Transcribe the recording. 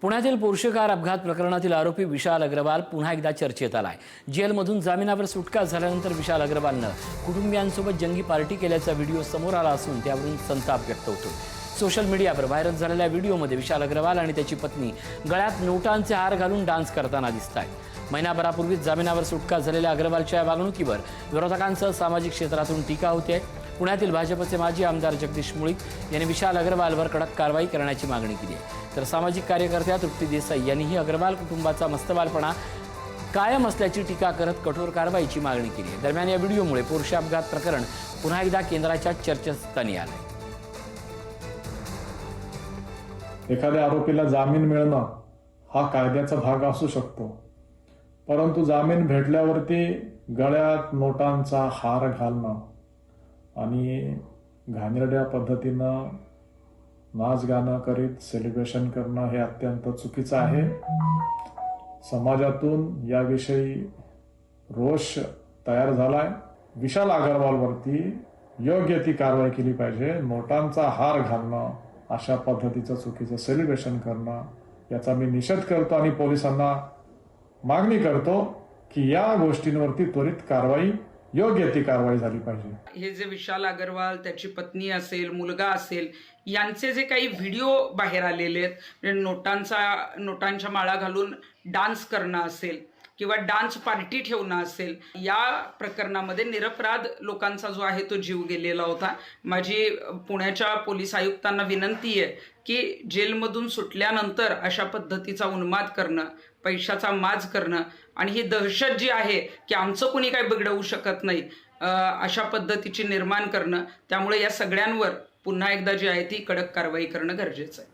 पुण्यातील Porsche car अपघात प्रकरणातील आरोपी विशाल अग्रवाल पुन्हा एकदा चर्चेत आलाय। जेलमधून जामिनावर सुटका झाल्यानंतर विशाल अग्रवालनं कुटुंबियांसोबत जंगी पार्टी केल्याचा व्हिडिओ समोर आला असून त्यावरून संताप व्यक्त होतो। सोशल मीडियावर व्हायरल झालेल्या व्हिडिओमध्ये विशाल अग्रवाल आणि त्याची पत्नी गळ्यात नोटांचे हार घालून डान्स करताना दिसतायत। महिनाभरापूर्वीच जामिनावर सुटका झालेल्या अग्रवालच्या या वागणुकीवर विरोधकांसह सामाजिक क्षेत्रातून टीका होते। पुण्यातील भाजपचे माजी आमदार जगदीश मुळीक यांनी विशाल अग्रवालवर कडक कारवाई करण्याची मागणी केली आहे, तर सामाजिक कार्यकर्त्या तृप्ती देसाई यांनीही अग्रवाल कुटुंबाचा मस्तवालपणा कायम असल्याची टीका करत कठोर कारवाईची मागणी केली आहे। दरम्यान या व्हिडिओमुळे पोर्शे अपघात प्रकरण पुन्हा एकदा केंद्राच्या चर्चास्थानी आले। एखाद्या आरोपीला जामीन मिळणं हा कायद्याचा भाग असू शकतो, परंतु जामीन भेटल्यावरती गळ्यात नोटांचा हार घालणं आणि घाणेरड्या पद्धतीनं नाच गाणं करीत सेलिब्रेशन करणं हे अत्यंत चुकीचं आहे। समाजातून याविषयी रोष तयार झालाय। विशाल अग्रवालवरती योग्य ती कारवाई केली पाहिजे। नोटांचा हार घालणं, अशा पद्धतीचं चुकीचं सेलिब्रेशन करणं याचा मी निषेध करतो आणि पोलिसांना मागणी करतो की या गोष्टींवरती त्वरित कारवाई, योग्य ती कारवाई झाली पाहिजे। हे जे विशाल अग्रवाल, त्याची पत्नी असेल, मुलगा असेल, यांचे जे काही व्हिडिओ बाहेर आलेले आहेत, म्हणजे नोटांच्या माळा घालून डान्स करणं असेल किंवा डान्स पार्टी ठेवणं असेल, या प्रकरणामध्ये निरपराध लोकांचा जो आहे तो जीव गेलेला होता। माझी पुण्याच्या पोलीस आयुक्तांना विनंती आहे की जेलमधून सुटल्यानंतर अशा पद्धतीचा उन्माद करणं, पैशाचा माज करणं आणि ही दहशत जी आहे की आमचं कुणी काय बिघडवू शकत नाही, अशा पद्धतीची निर्माण करणं, त्यामुळे या सगळ्यांवर पुन्हा एकदा जी आहे ती कडक कारवाई करणं गरजेचं आहे।